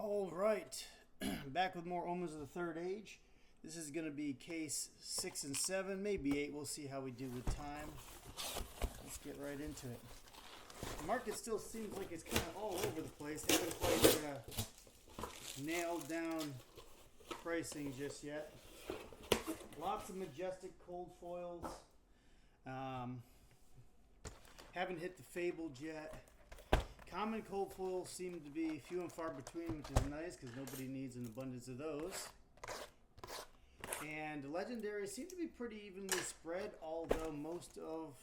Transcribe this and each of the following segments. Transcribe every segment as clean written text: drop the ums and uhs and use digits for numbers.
All right, back with more Omens of the Third Age. This is going to be case 6 and 7, maybe 8. We'll see how we do with time. Let's get right into it. The market still seems like it's kind of all over the place. Haven't quite nailed down pricing just yet. Lots of majestic cold foils. Haven't hit the fabled yet. Common cold foils seem to be few and far between, which is nice because nobody needs an abundance of those. And legendaries seem to be pretty evenly spread, although most of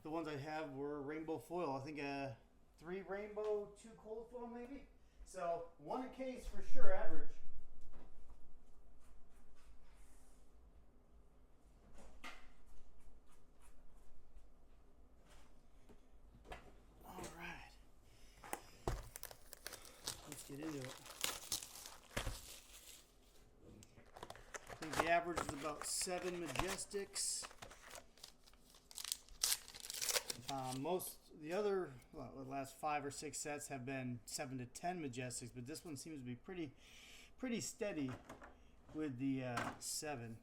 the ones I have were rainbow foil. I think 3 rainbow, 2 cold foil maybe. So 1 a case for sure, average. Get into it. I think the average is about 7 majestics. The last 5 or 6 sets have been 7 to 10 majestics, but this one seems to be pretty steady with the 7.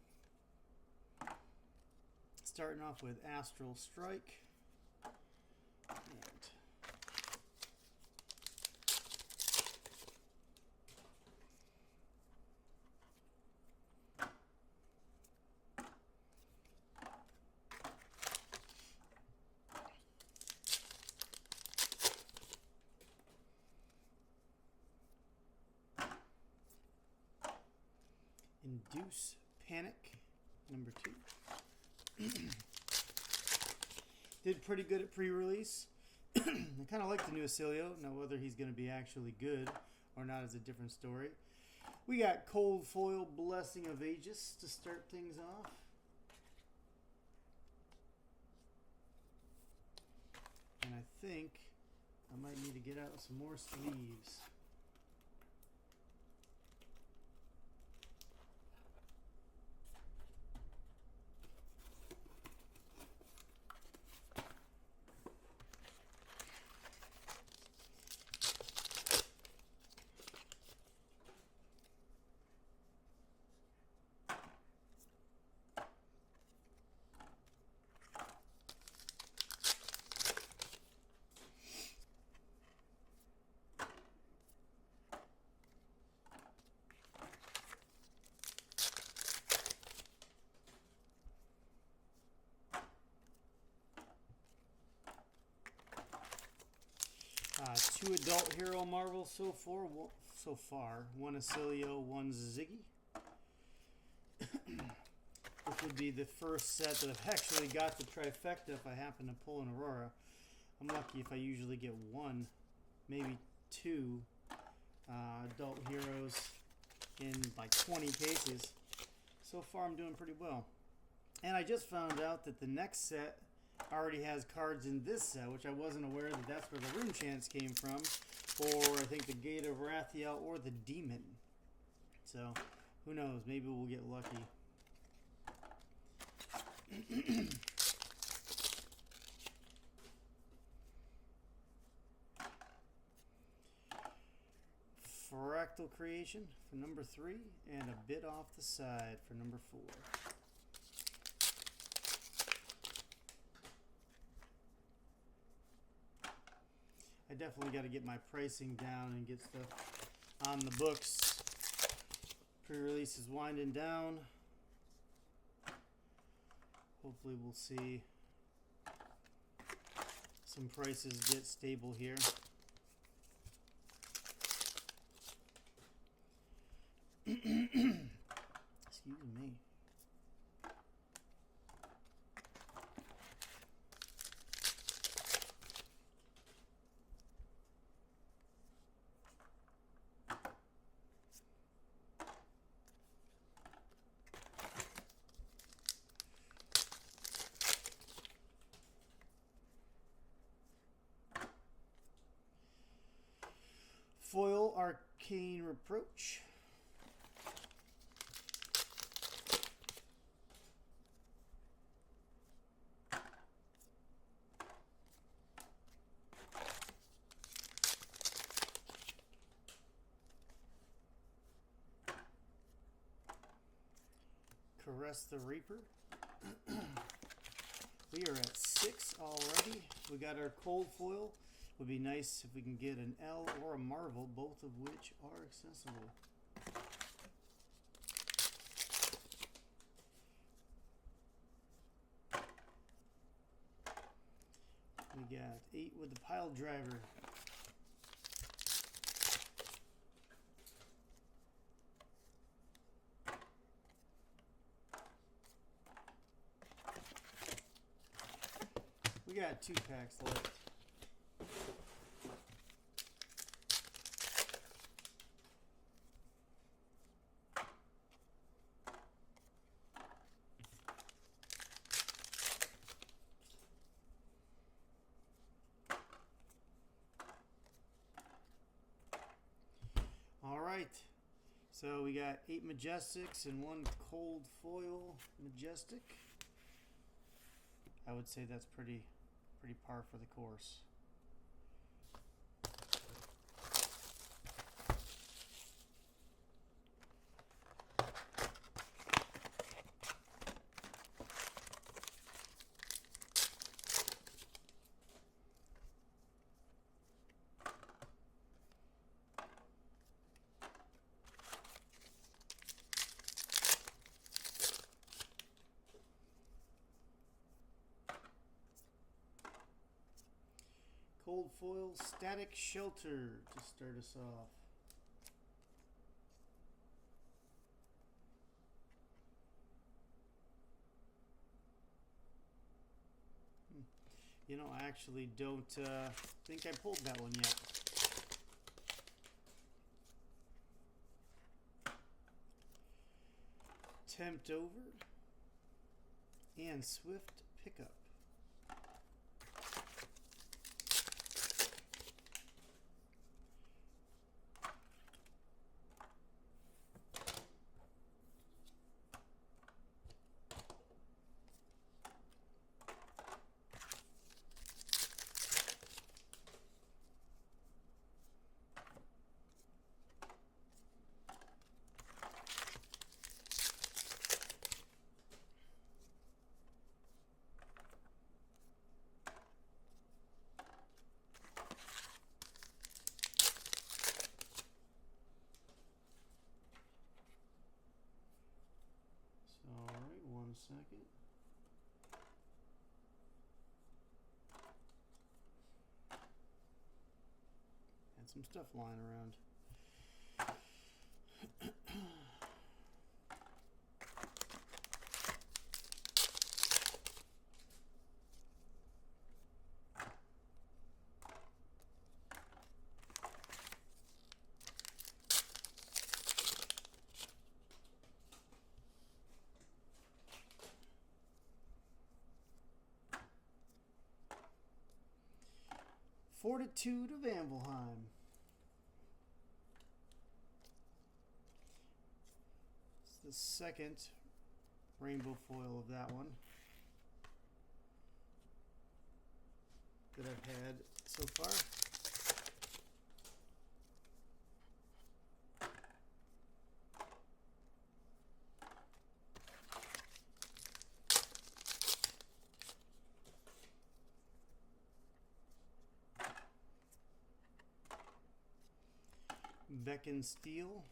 Starting off with Astral Strike. Induce Panic, number 2. Did pretty good at pre-release. I kind of like the new Acilio. Now whether he's going to be actually good or not is a different story. We got Cold Foil Blessing of Aegis to start things off. And I think I might need to get out some more sleeves. Two adult hero marvels so far. 1 Acilio, 1 Ziggy. This would be the first set that I've actually got the trifecta if I happen to pull an Aurora. I'm lucky if I usually get 1, maybe 2 adult heroes in like 20 cases. So far I'm doing pretty well. And I just found out that the next set already has cards in this set, which I wasn't aware that that's where the Rune Chants came from, or I think the Gate of Rathiel or the Demon. So, who knows? Maybe we'll get lucky. Fractal Creation for number 3, and a bit off the side for number 4. I definitely got to get my pricing down and get stuff on the books. Pre-release is winding down. Hopefully we'll see some prices get stable here. Excuse me. Foil Arcane Reproach. Caress the Reaper. We are at 6 already. We got our cold foil. Would be nice if we can get an L or a Marvel, both of which are accessible. We got 8 with the Pile Driver. We got 2 packs left. All right. So we got 8 Majestics and 1 cold foil Majestic. I would say that's pretty par for the course. Cold foil Static Shelter to start us off. You know, I actually don't think I pulled that one yet. Tempt Over and Swift Pickup. Alright, 1 second. And some stuff lying around. Fortitude of Ambelheim. It's the second rainbow foil of that one that I've had so far. Beacon Steel.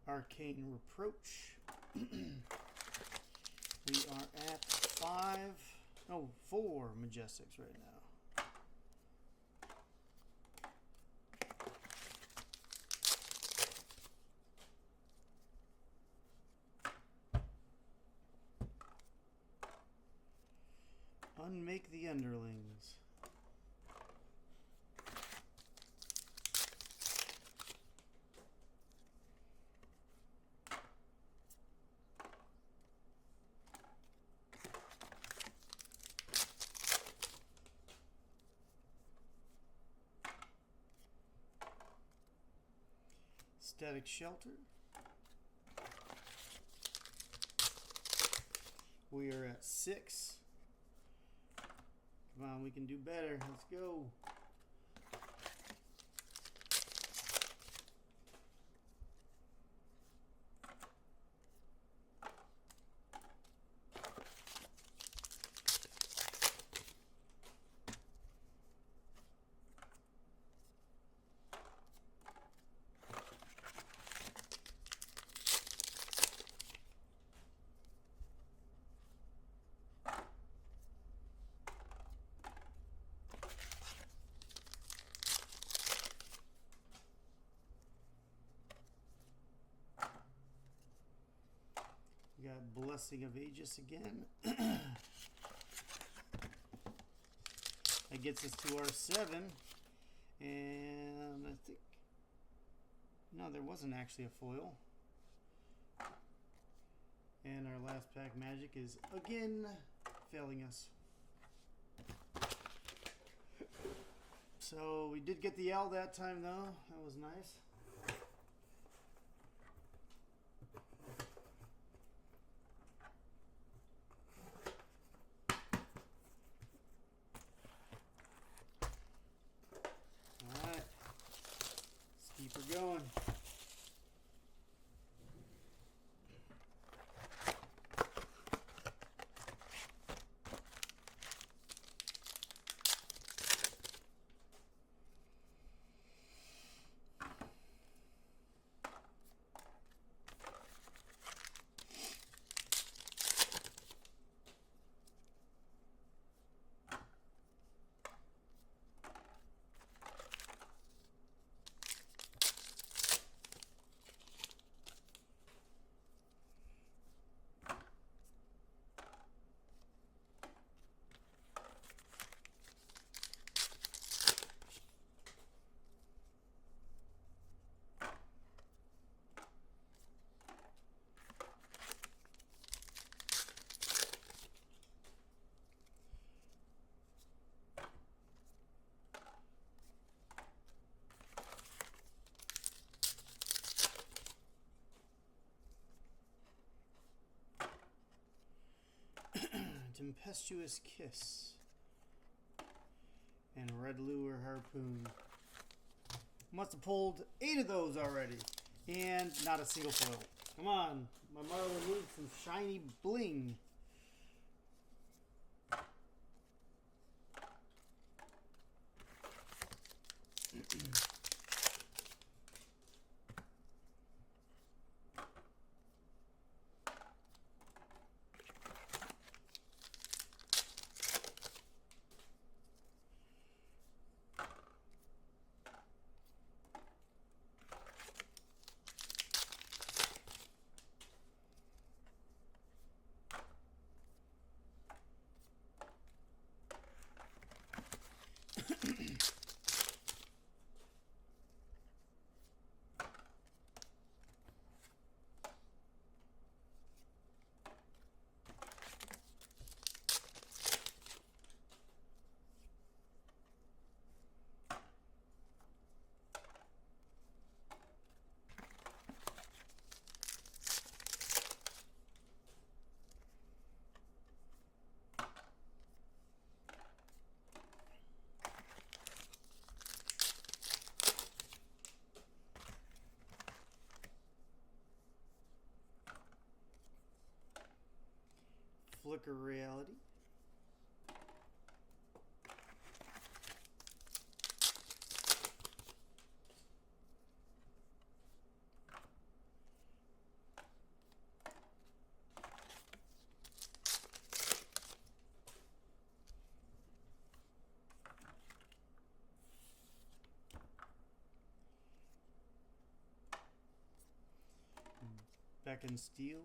Arcane Reproach. We are at 4 Majestics right now. Unmake the Underlings. Static Shelter. We are at 6. Come on, we can do better. Let's go. We got Blessing of Aegis again. That gets us to our 7. And I think, no, there wasn't actually a foil. And our last pack magic is again failing us. So we did get the L that time though. That was nice. Alright. Let's keep her going. Tempestuous Kiss and Red Lure Harpoon. Must have pulled 8 of those already and not a single foil. Come on, my Marlin needs some shiny bling. Flicker Reality. Beckon Steel.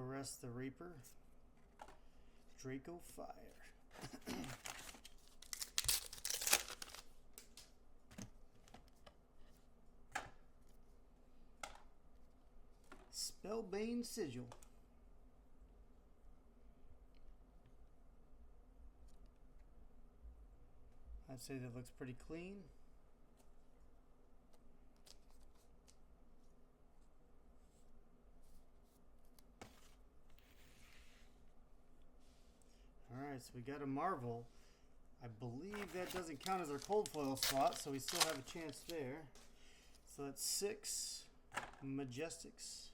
Caress the Reaper. Draco Fire. Spellbane Sigil. I'd say that looks pretty clean. Alright, so we got a Marvel. I believe that doesn't count as our cold foil slot, so we still have a chance there. So that's 6 Majestics.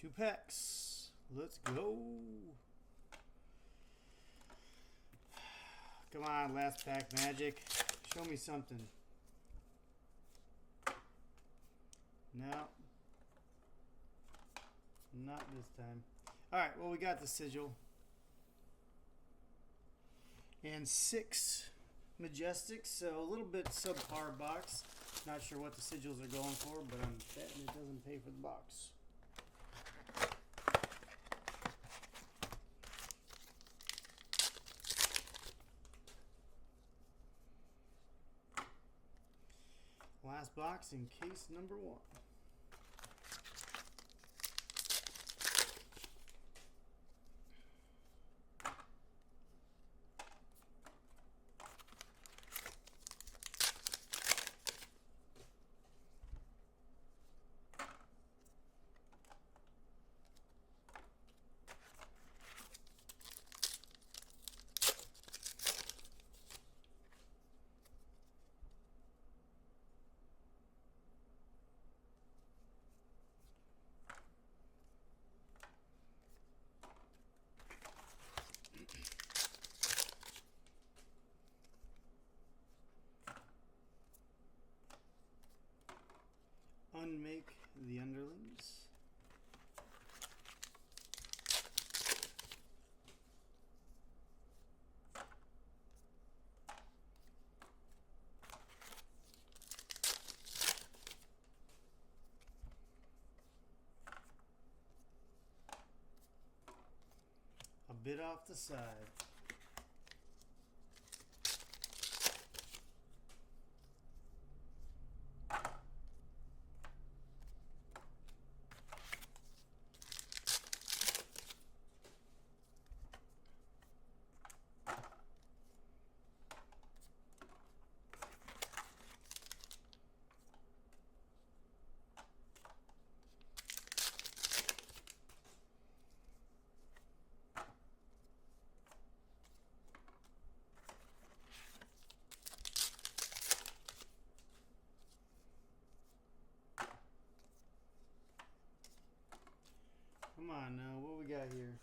Two packs. Let's go. Come on, last pack magic. Show me something. No. Not this time. Alright, well, we got the sigil. And 6 Majestics, so a little bit subpar box. Not sure what the sigils are going for, but I'm betting it doesn't pay for the box. Last box in case number 1. Unmake the Underlings. A bit off the side. Come on now, what we got here?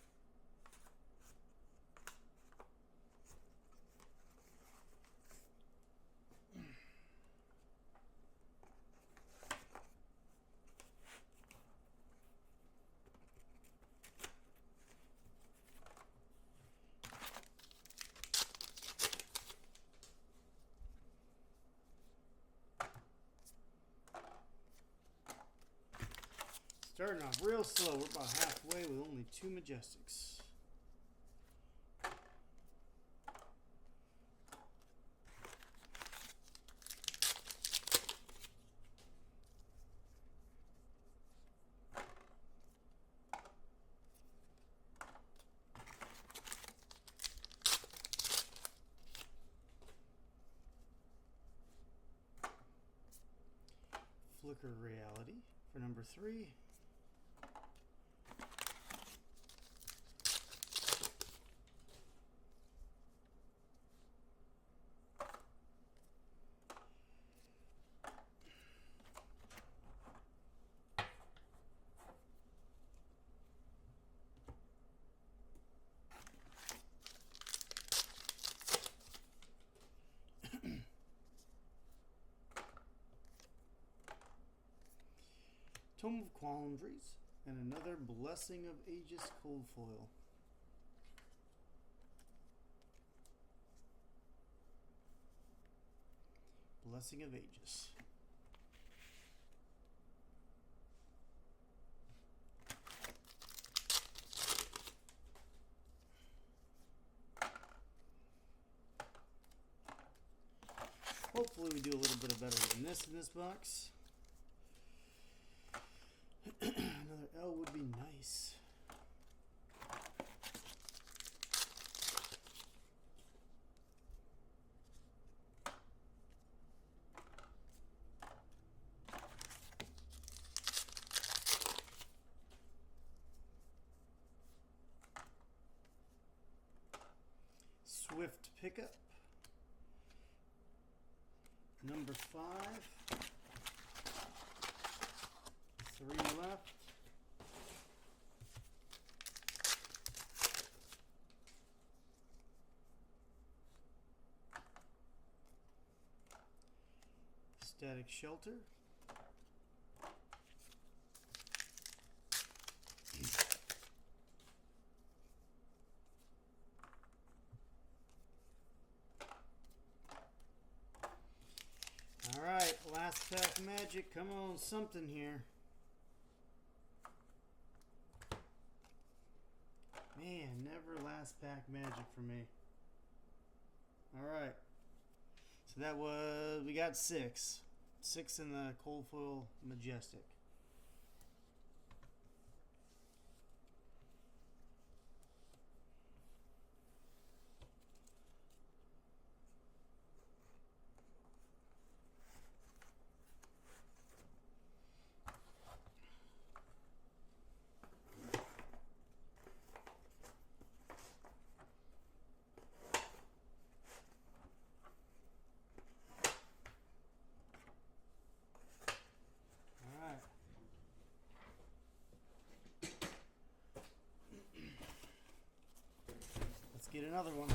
Starting off real slow. We're about halfway with only 2 Majestics. Flicker Reality for number 3. Tome of Quandaries, and another Blessing of Aegis cold foil. Blessing of Aegis. Hopefully we do a little bit better than this in this box. Another L would be nice. Swift pickup. Number 5. 3 left. Static Shelter. Alright, last pack magic. Come on, something here. Man, never last pack magic for me. Alright. So that was, we got 6. 6 in the cold foil Majestic. Get another one.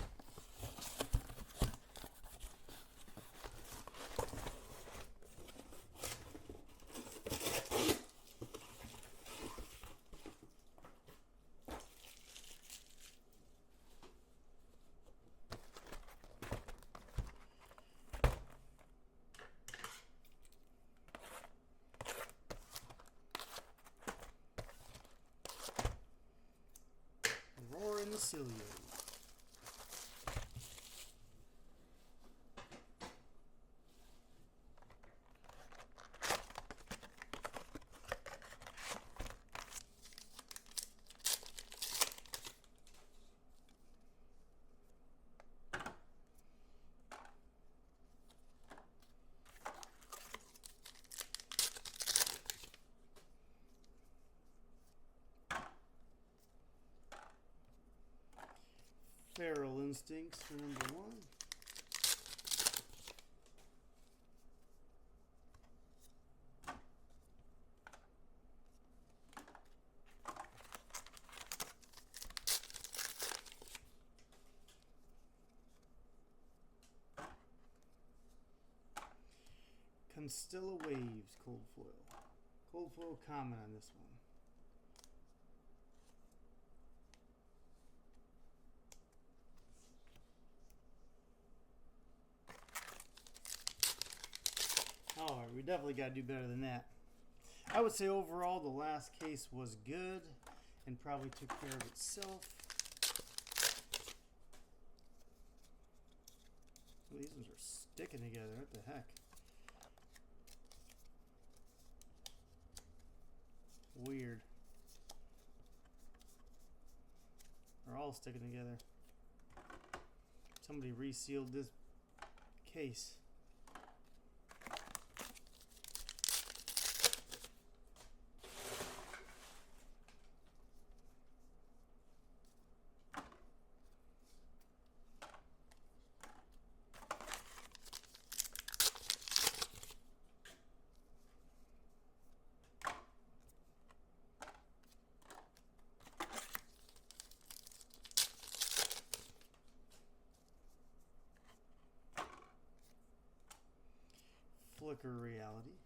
Aurora Nasilio. Feral Instincts for number 1. Constella Waves cold foil. Cold foil common on this one. Alright, we definitely got to do better than that. I would say overall the last case was good and probably took care of itself. These ones are sticking together. What the heck? Weird. They're all sticking together. Somebody resealed this case. Flicker Reality.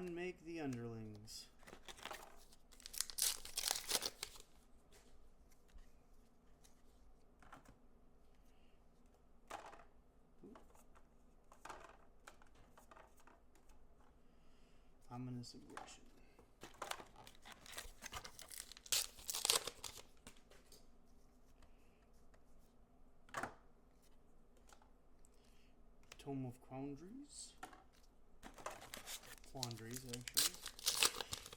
unmake the underlings. Ominous aggression. Tome of Quandaries. Quandaries, actually.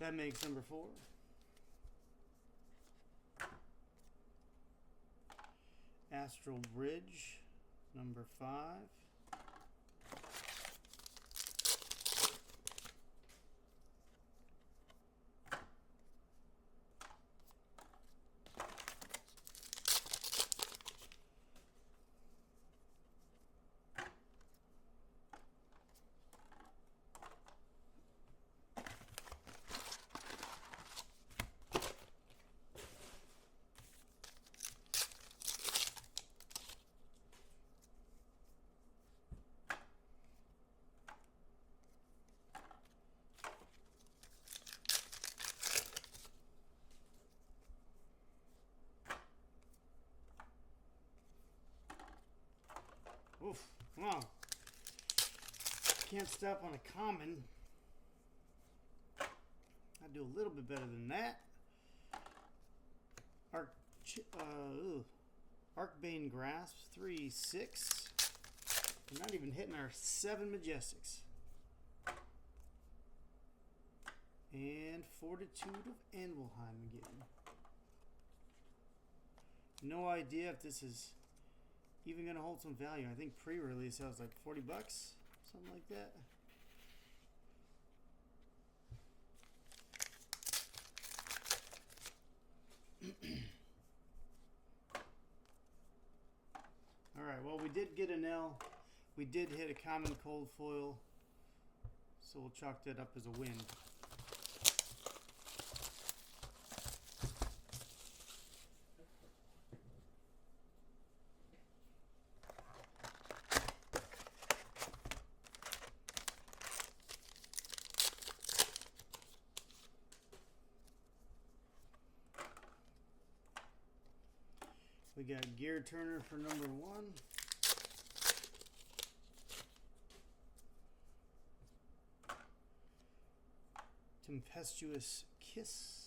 That makes number 4. Astral Bridge, number 5. Oof, wow. Can't stop on a common. I do a little bit better than that. Arcbane Grasp, 3/6. We're not even hitting our 7 Majestics. And Fortitude of Anvilheim again. No idea if this is even going to hold some value. I think pre-release that was like 40 bucks, something like that. Alright, well, we did get an L. We did hit a common cold foil, so we'll chalk that up as a win. We got Gear Turner for number 1. Tempestuous Kiss.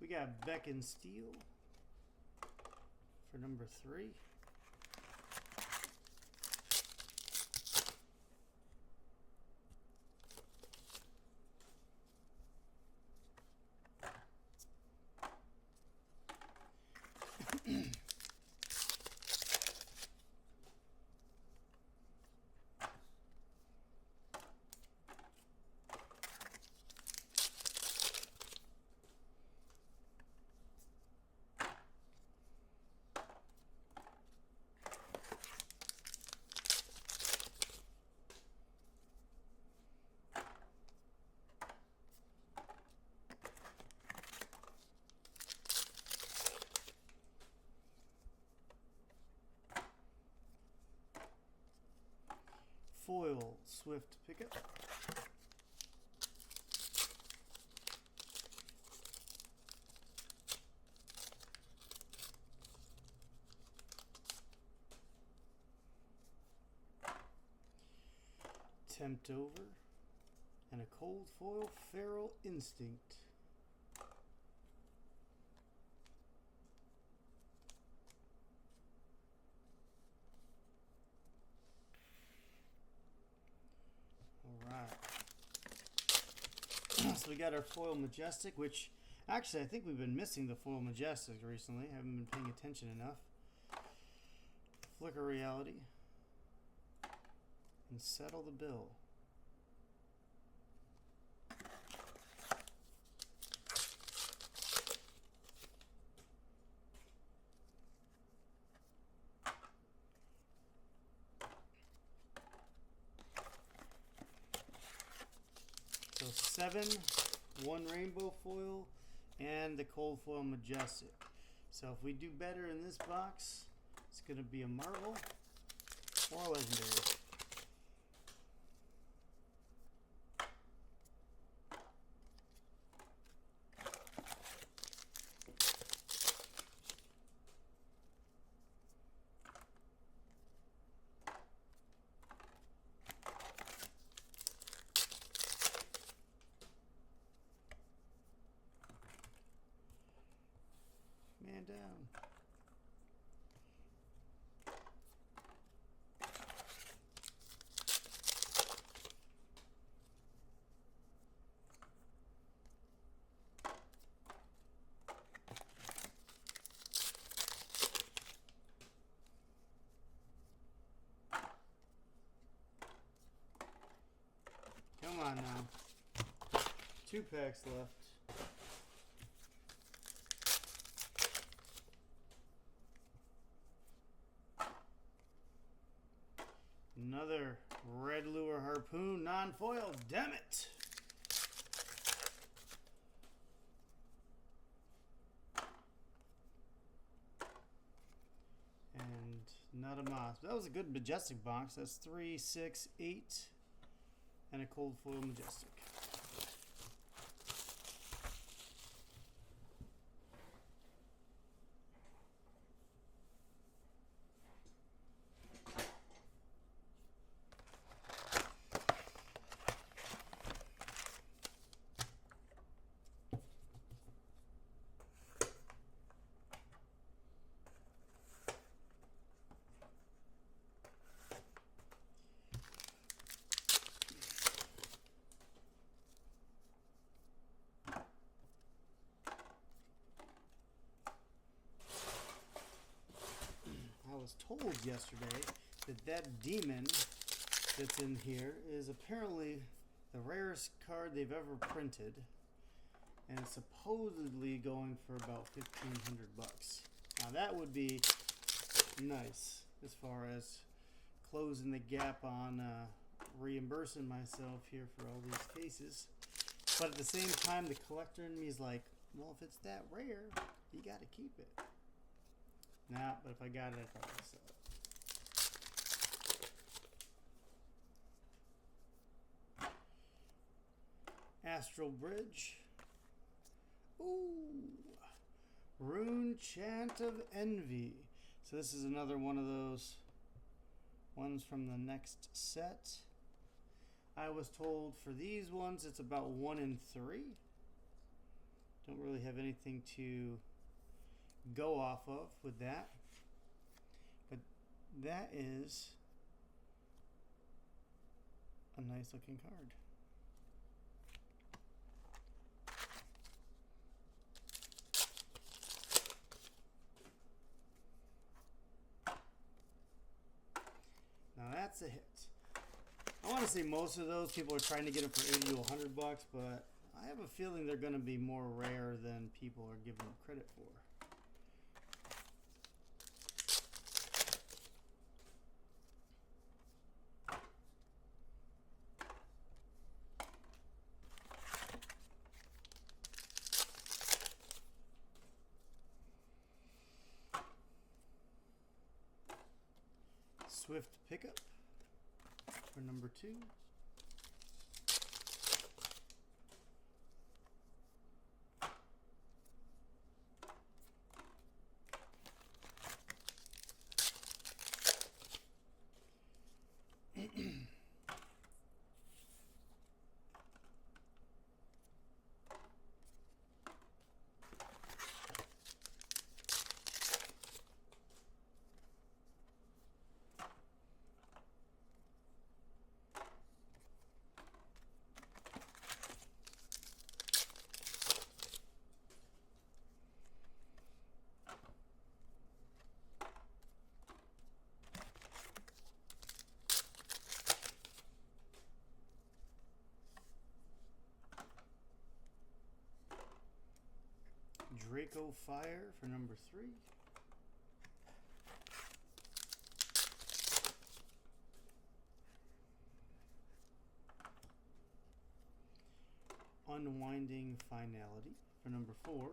We got Beacon Steel for number 3. Foil Swift Pickup. Tempt Over, and a cold foil Feral Instinct. Alright. So we got our foil Majestic, which actually I think we've been missing the foil Majestic recently. I haven't been paying attention enough. Flicker Reality. And Settle the Bill. So 7, 1 rainbow foil, and the cold foil Majestic. So if we do better in this box, it's going to be a Marvel or a Legendary. Man down. Come on now. 2 packs left. Another Red Lure Harpoon non-foil. Damn it! And not a Moss. That was a good Majestic box. That's 3, 6, 8, and a cold foil Majestic. I was told yesterday that that demon that's in here is apparently the rarest card they've ever printed, and it's supposedly going for about $1,500. Now that would be nice as far as closing the gap on reimbursing myself here for all these cases. But at the same time, the collector in me is like, well, if it's that rare, you got to keep it. Nah, but if I got it, I'd probably sell it. Astral Bridge. Ooh. Rune Chant of Envy. So this is another one of those ones from the next set. I was told for these ones it's about 1 in 3. Don't really have anything to go off of with that, but that is a nice looking card. Now that's a hit. I want to say most of those people are trying to get them for 80 to 100 bucks, but I have a feeling they're going to be more rare than people are giving them credit for. Swift Pickup for number 2. Draco Fire for number 3. Unwinding Finality for number 4.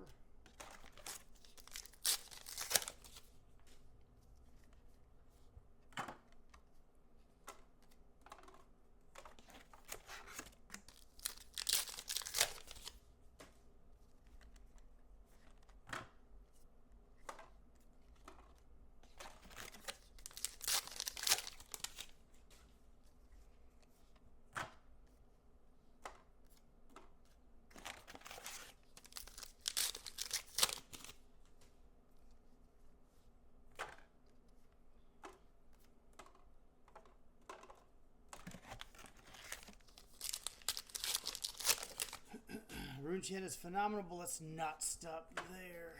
RuneChat is phenomenal, but let's not stop there.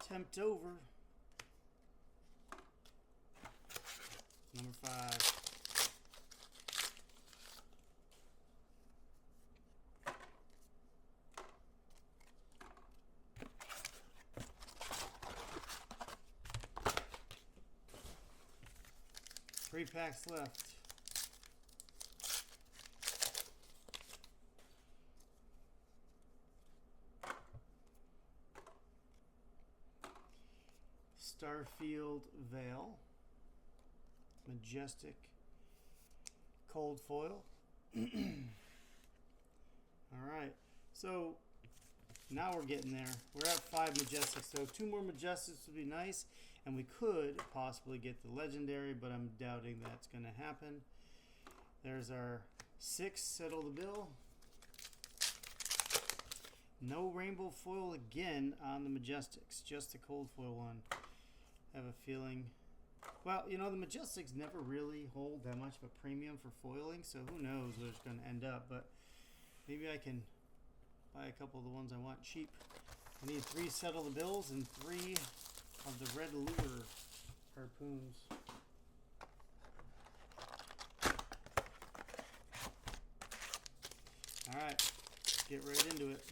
Tempt over. Number 5. Three packs left. Starfield Veil, Majestic Cold Foil. Alright, so now we're getting there. We're at 5 Majestics, so 2 more Majestics would be nice, and we could possibly get the Legendary, but I'm doubting that's going to happen. There's our 6, Settle the Bill. No Rainbow Foil again on the Majestics, just the Cold Foil one. I have a feeling, well, you know, the Majestics never really hold that much of a premium for foiling, so who knows where it's going to end up, but maybe I can buy a couple of the ones I want cheap. I need 3 Settle the Bills and 3 of the Red Lure Harpoons. Alright, get right into it.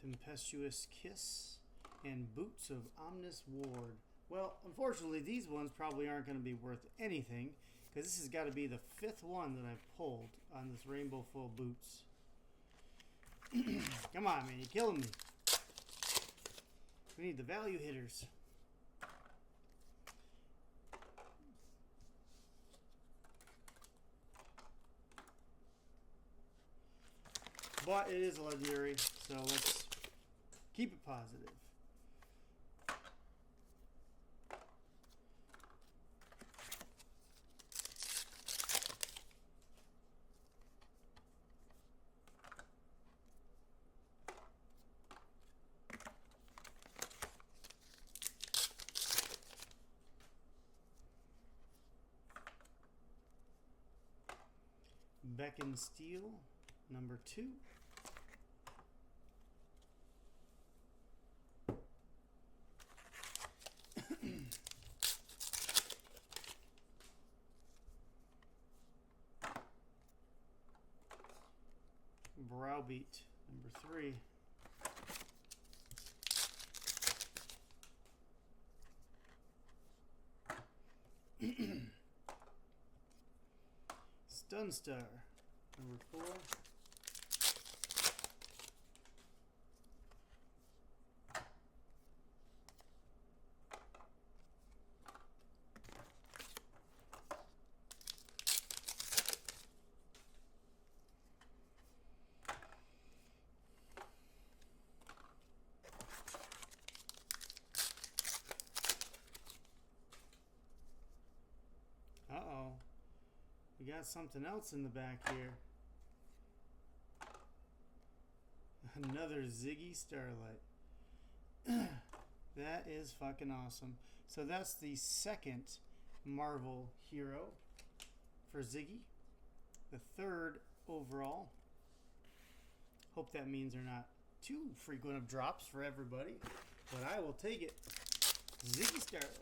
Tempestuous Kiss and Boots of Omnis Ward. Well, unfortunately, these ones probably aren't going to be worth anything because this has got to be the 5th one that I've pulled on this Rainbow Foil Boots. Come on, man, you're killing me. We need the value hitters. But it is a legendary, so let's keep it positive. Beck and Steel, number 2. Browbeat, number 3. Sunstar, number 4. Uh-oh. We got something else in the back here. Another Ziggy Starlight. That is fucking awesome. So that's the 2nd Marvel hero for Ziggy. The 3rd overall. Hope that means they're not too frequent of drops for everybody, but I will take it. Ziggy Starlight.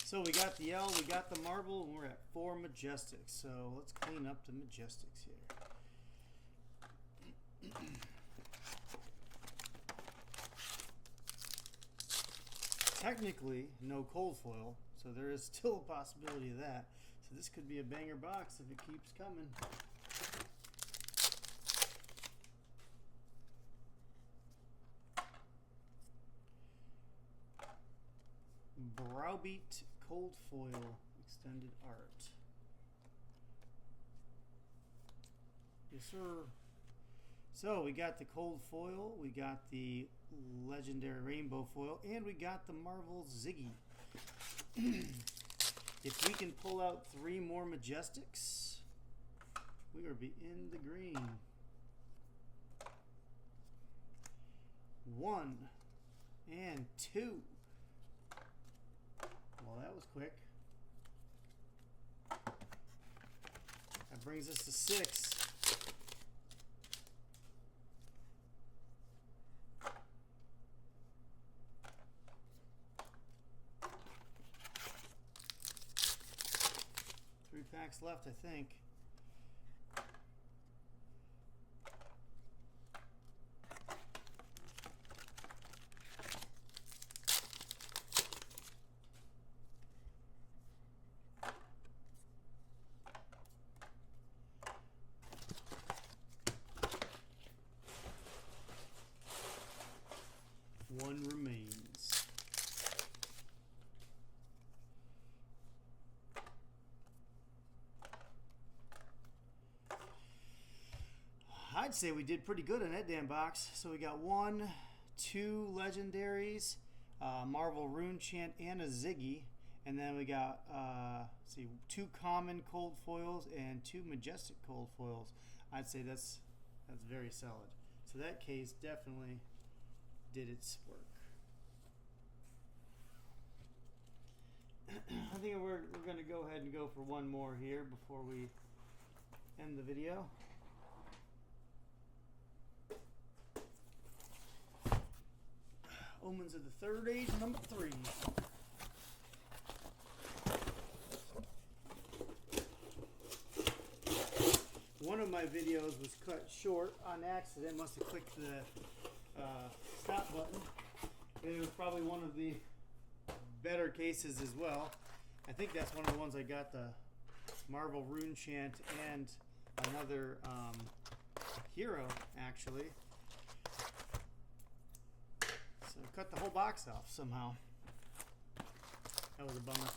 So we got the L, we got the Marvel, and we're at 4 Majestics. So let's clean up the Majestics here. Technically, no cold foil, so there is still a possibility of that. So this could be a banger box if it keeps coming. Browbeat Cold Foil Extended Art. Yes, sir. So we got the cold foil, we got the legendary rainbow foil, and we got the Marvel Ziggy. If we can pull out 3 more Majestics, we will be in the green. 1 and 2. Well, that was quick. That brings us to 6. Three packs left, I think. One remains. I'd say we did pretty good in that damn box. So we got 1, 2 legendaries, Marvel Rune Chant, and a Ziggy. And then we got, let's see, 2 common cold foils and 2 majestic cold foils. I'd say that's very solid. So that case definitely did its work. I think we're going to go ahead and go for one more here before we end the video. Omens of the Third Age, number 3. One of my videos was cut short on accident. Must have clicked the stop button. And it was probably one of the better cases as well. I think that's one of the ones I got the Marvel Rune Chant and another hero, actually. So I cut the whole box off somehow. That was a bummer.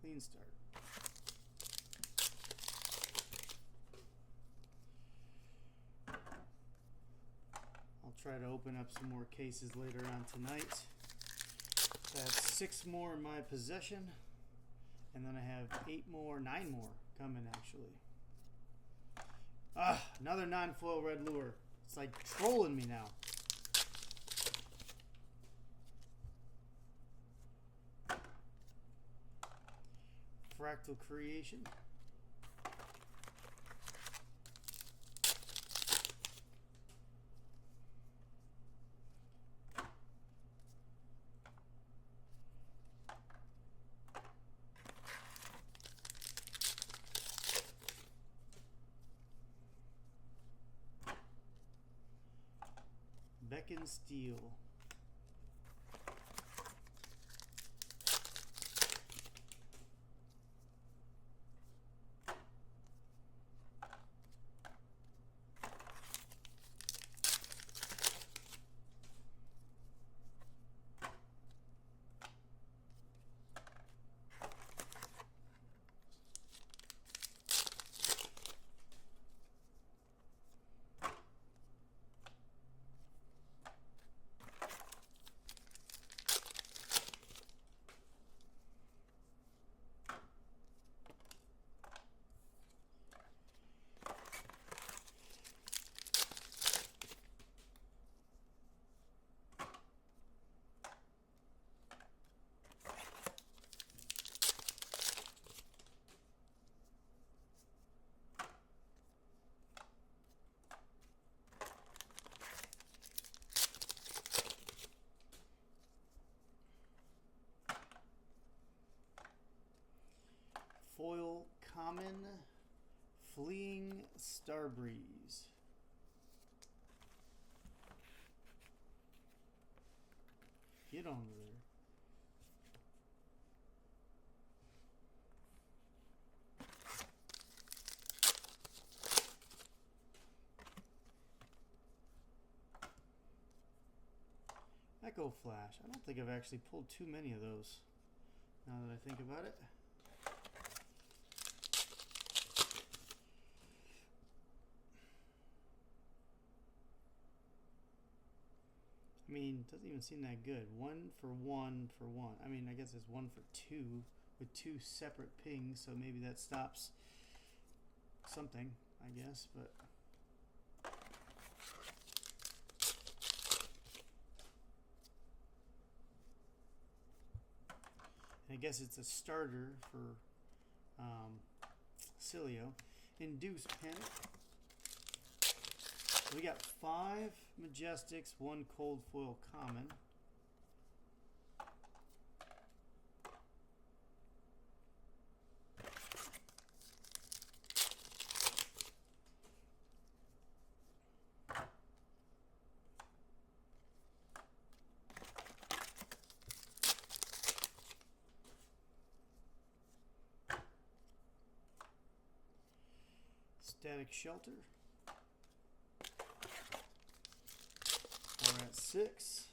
Clean start. I'll try to open up some more cases later on tonight. That's 6 more in my possession, and then I have 9 more coming actually. Another non-foil red lure. It's like trolling me now. Fractal Creation. Beacon Steel. Foil Common Fleeing Starbreeze. Get on there. Echo Flash. I don't think I've actually pulled too many of those, now that I think about it. I mean, it doesn't even seem that good. 1 for 1 for 1. I mean, I guess it's 1 for 2 with 2 separate pings, so maybe that stops something, I guess, but I guess it's a starter for Cilio. Induce Panic. We got 5 Majestics, 1 Cold Foil Common. Static Shelter. We're at 6.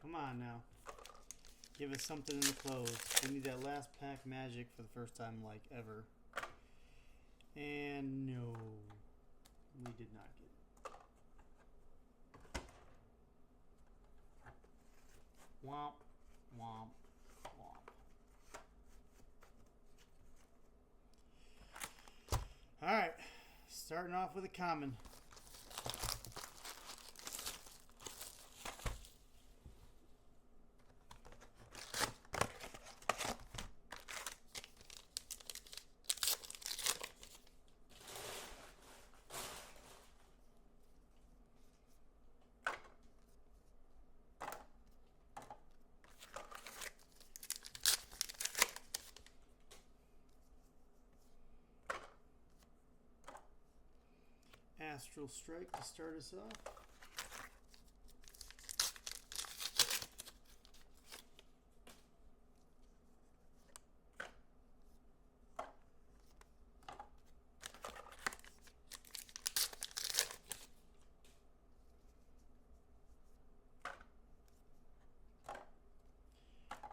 Come on now. Give us something in the clothes. We need that last pack magic for the first time, like, ever. And no. We did not get it. Womp, womp, womp. Alright. Starting off with a common. Astral Strike to start us off.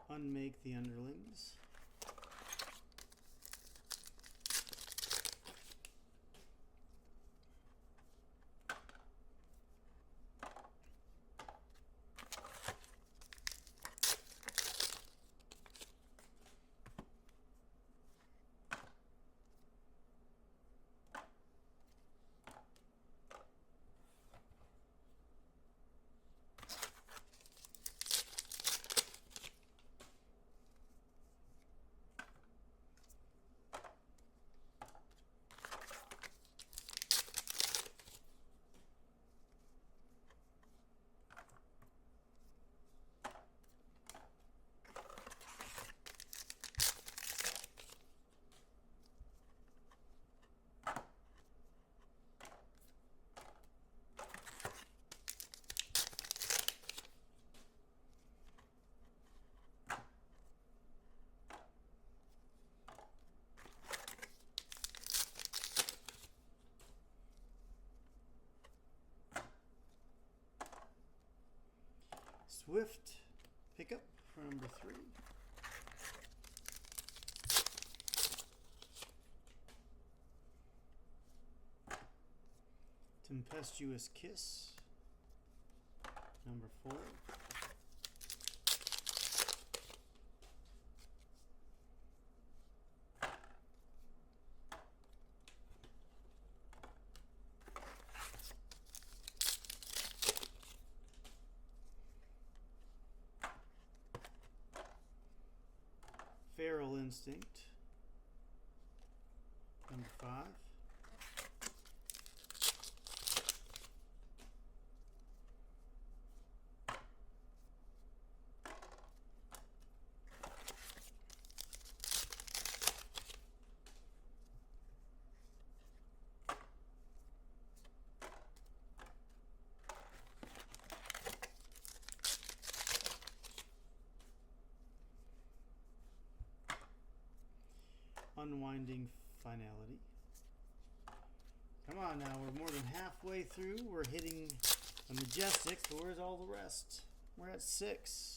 Unmake the Underlings. Swift pickup for number 3. Tempestuous Kiss, number 4. Feral Instinct, number 5. Unwinding Finality. Come on now, we're more than halfway through. We're hitting the Majestics, but where's all the rest? We're at 6.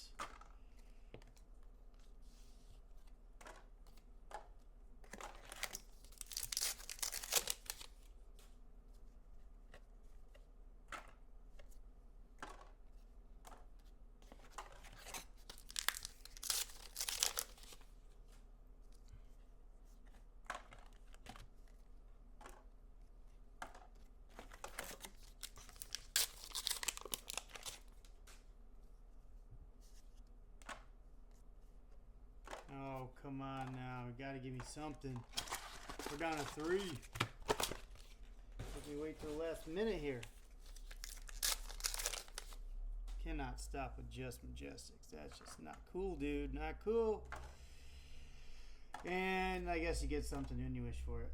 Oh, come on now. You gotta give me something. We're down to 3. Let me wait till the last minute here. Cannot stop with just Majestics. That's just not cool, dude. Not cool. And I guess you get something when you wish for it.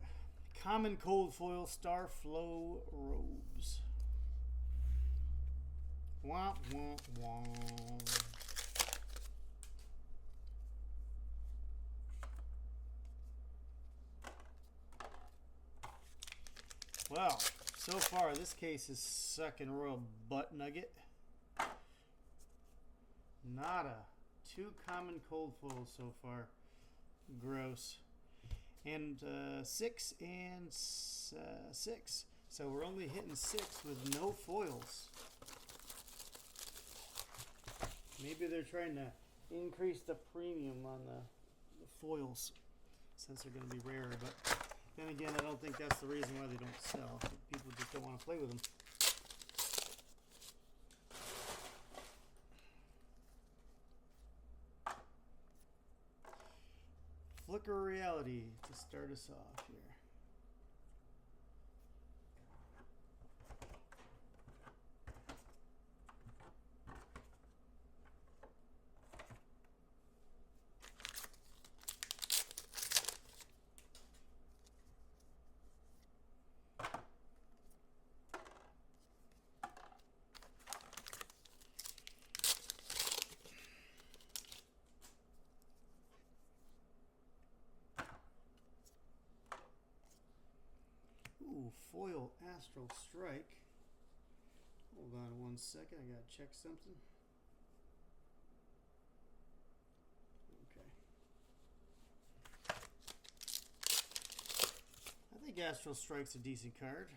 Common Cold Foil Starflow Robes. Womp, womp, womp. Well, so far this case is sucking royal butt nugget. Nada. 2 common cold foils so far. Gross. And 6 and 6. So we're only hitting 6 with no foils. Maybe they're trying to increase the premium on the foils since they're going to be rarer, but then again, I don't think that's the reason why they don't sell. People just don't want to play with them. Flicker Reality to start us off here. Ooh, foil Astral Strike. Hold on 1 second, I gotta check something. Okay. I think Astral Strike's a decent card.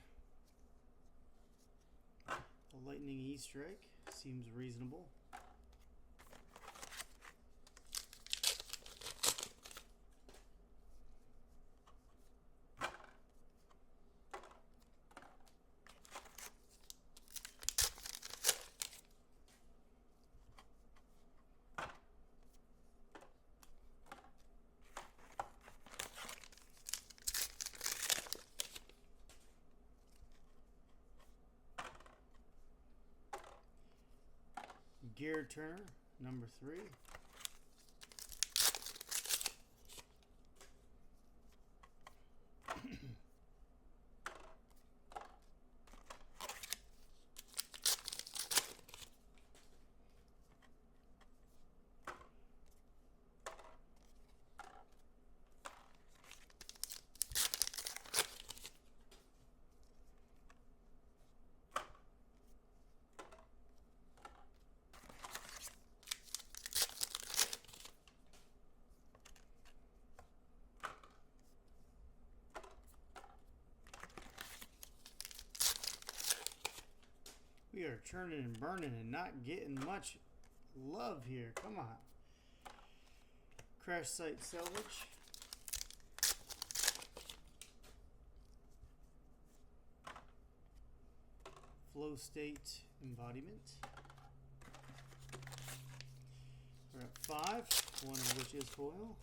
The Lightning E-Strike seems reasonable. Gear Turner, number 3. are churning and burning and not getting much love here. Come on. Crash Site Salvage. Flow State Embodiment. We're at 5, one of which is foil.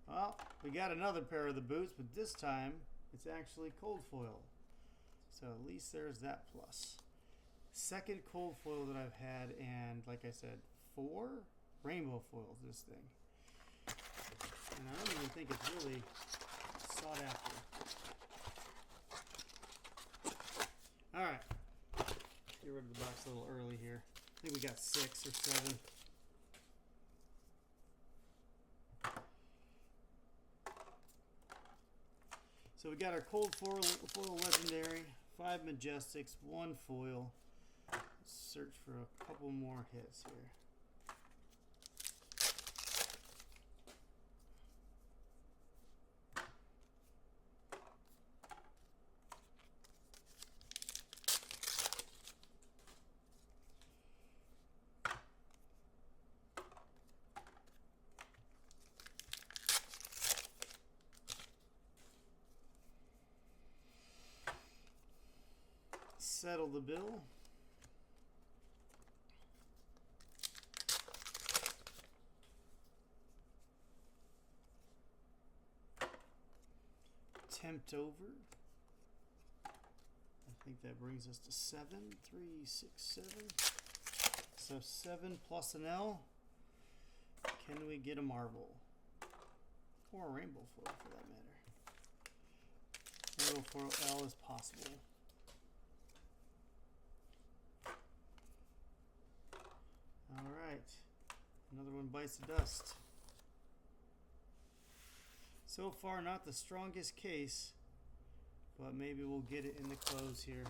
Well, we got another pair of the boots, but this time it's actually cold foil. So at least there's that plus. Second cold foil that I've had, and like I said, 4 rainbow foils this thing. And I don't even think it's really sought after. Alright. Get rid of the box a little early here. I think we got 6 or 7. So we got our cold foil legendary, 5 majestics, 1 foil. Let's search for a couple more hits here. Settle the bill. Tempt over. I think that brings us to 7. 3, 6, 7. So 7 plus an L. Can we get a marble? Or a rainbow foil for that matter. Rainbow foil L is possible. Alright, another one bites the dust. So far, not the strongest case, but maybe we'll get it in the close here.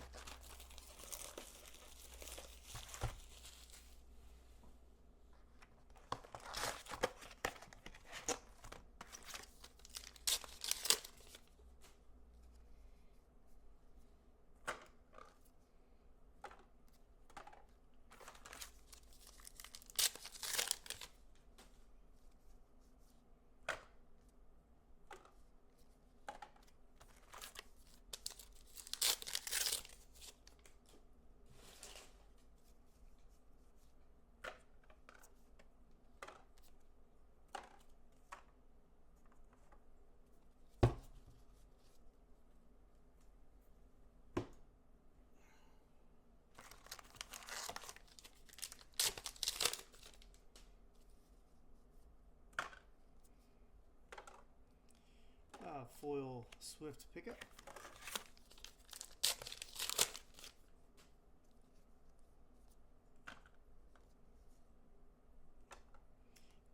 Foil Swift Pickup.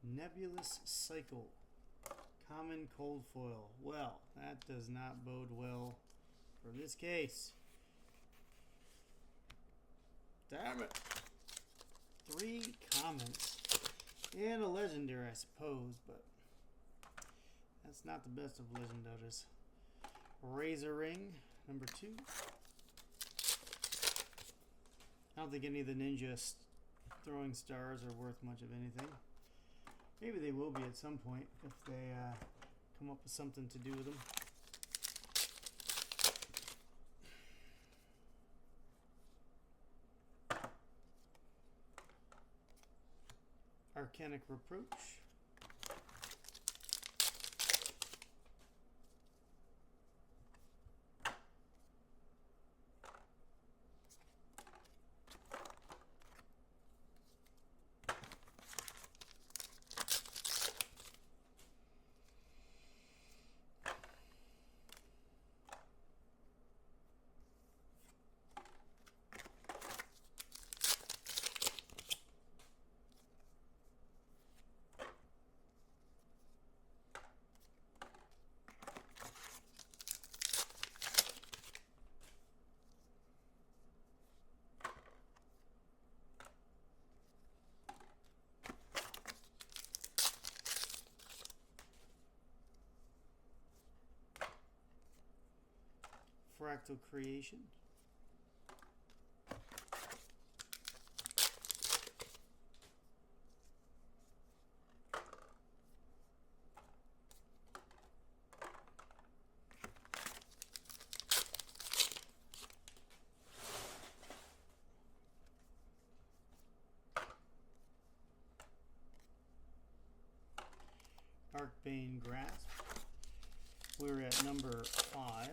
Nebulous Cycle. Common cold foil. Well, that does not bode well for this case. Damn it. 3 commons. And a legendary, I suppose, but that's not the best of legendaries. Razor Ring, number 2. I don't think any of the ninja throwing stars are worth much of anything. Maybe they will be at some point if they come up with something to do with them. Arcanic Reproach. Fractal Creation. Arcbane Grasp. We're at number 5.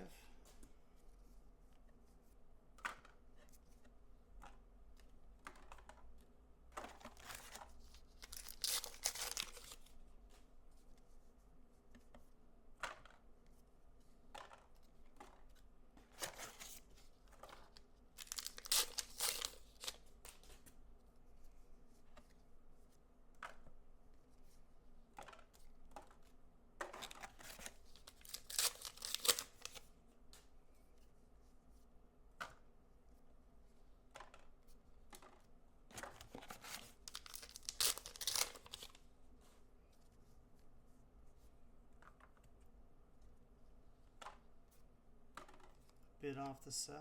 Bit off the side.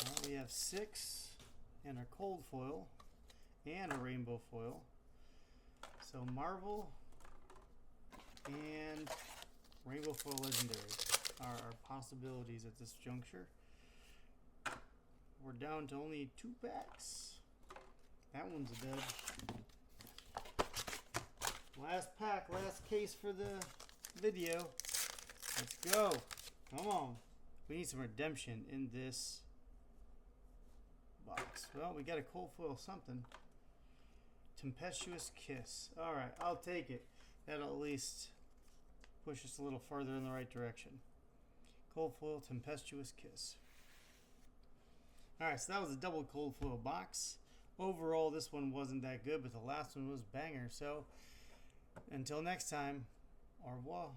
Well, we have 6 and a cold foil and a rainbow foil. So Marvel and rainbow foil legendary are our possibilities at this juncture. We're down to only 2 packs. That one's a dud. Last pack, last case for the video. Let's go. Come on. We need some redemption in this box. Well, we got a cold foil something. Tempestuous Kiss. Alright, I'll take it. That'll at least push us a little further in the right direction. Cold foil, Tempestuous Kiss. Alright, so that was a double cold foil box. Overall, this one wasn't that good, but the last one was banger. So, until next time, au revoir.